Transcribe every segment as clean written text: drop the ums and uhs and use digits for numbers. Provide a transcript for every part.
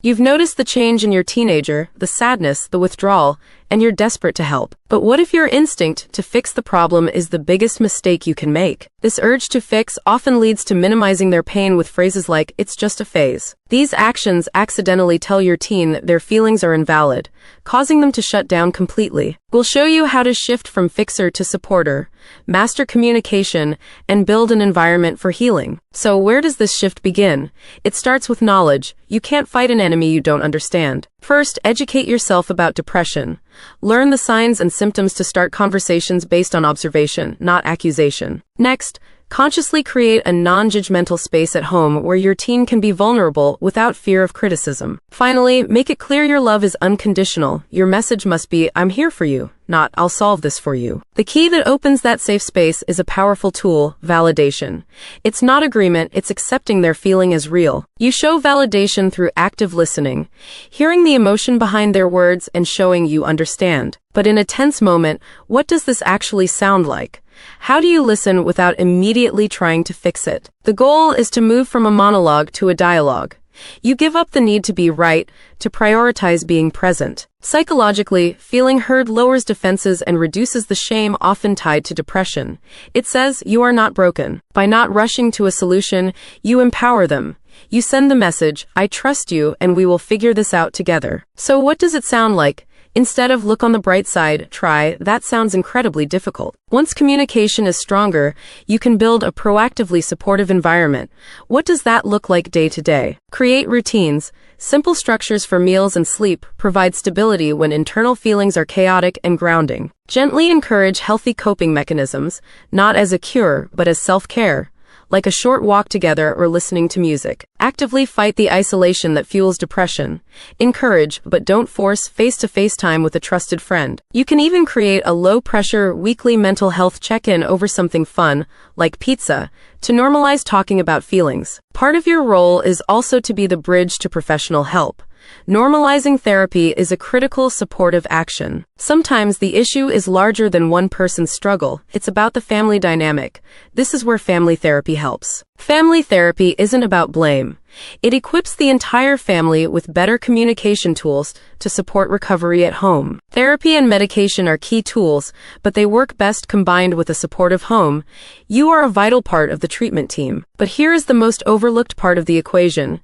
You've noticed the change in your teenager, the sadness, the withdrawal, and you're desperate to help. But what if your instinct to fix the problem is the biggest mistake you can make? This urge to fix often leads to minimizing their pain with phrases like, "It's just a phase." These actions accidentally tell your teen that their feelings are invalid, causing them to shut down completely. We'll show you how to shift from fixer to supporter, master communication, and build an environment for healing. So where does this shift begin? It starts with knowledge. You can't fight an enemy you don't understand. First, educate yourself about depression. Learn the signs and symptoms to start conversations based on observation, not accusation. Next, consciously create a non-judgmental space at home where your teen can be vulnerable without fear of criticism. Finally, make it clear your love is unconditional. Your message must be, "I'm here for you," not "I'll solve this for you." The key that opens that safe space is a powerful tool, validation. It's not agreement, it's accepting their feeling as real. You show validation through active listening, hearing the emotion behind their words and showing you understand. But in a tense moment, what does this actually sound like? How do you listen without immediately trying to fix it? The goal is to move from a monologue to a dialogue. You give up the need to be right, to prioritize being present. Psychologically, feeling heard lowers defenses and reduces the shame often tied to depression. It says, "You are not broken." By not rushing to a solution, you empower them. You send the message, "I trust you and we will figure this out together." So what does it sound like? Instead of "look on the bright side," try "that sounds incredibly difficult." Once communication is stronger, you can build a proactively supportive environment. What does that look like day to day? Create routines. Simple structures for meals and sleep provide stability when internal feelings are chaotic and grounding. Gently encourage healthy coping mechanisms, not as a cure, but as self-care, like a short walk together or listening to music. Actively fight the isolation that fuels depression. Encourage, but don't force, face-to-face time with a trusted friend. You can even create a low-pressure, weekly mental health check-in over something fun, like pizza, to normalize talking about feelings. Part of your role is also to be the bridge to professional help. Normalizing therapy is a critical supportive action. Sometimes the issue is larger than one person's struggle. It's about the family dynamic. This is where family therapy helps. Family therapy isn't about blame. It equips the entire family with better communication tools to support recovery at home. Therapy and medication are key tools, but they work best combined with a supportive home. You are a vital part of the treatment team. But here is the most overlooked part of the equation.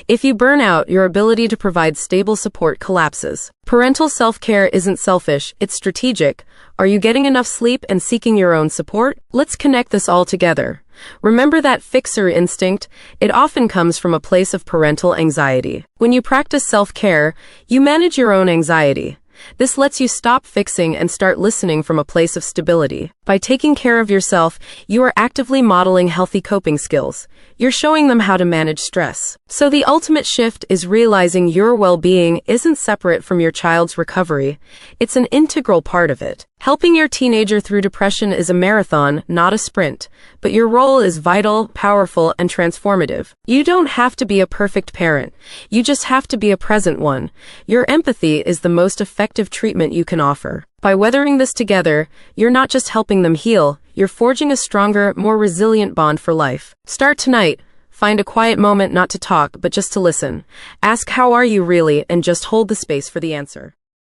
If you burn out, your ability to provide stable support collapses. Parental self-care isn't selfish, it's strategic. Are you getting enough sleep and seeking your own support? Let's connect this all together. Remember that fixer instinct? It often comes from a place of parental anxiety. When you practice self-care, you manage your own anxiety. This lets you stop fixing and start listening from a place of stability. By taking care of yourself, you are actively modeling healthy coping skills. You're showing them how to manage stress. So the ultimate shift is realizing your well-being isn't separate from your child's recovery. It's an integral part of it. Helping your teenager through depression is a marathon, not a sprint, but your role is vital, powerful, and transformative. You don't have to be a perfect parent. You just have to be a present one. Your empathy is the most effective treatment you can offer. By weathering this together, you're not just helping them heal, you're forging a stronger, more resilient bond for life. Start tonight. Find a quiet moment not to talk, but just to listen. Ask, "How are you really?" and just hold the space for the answer.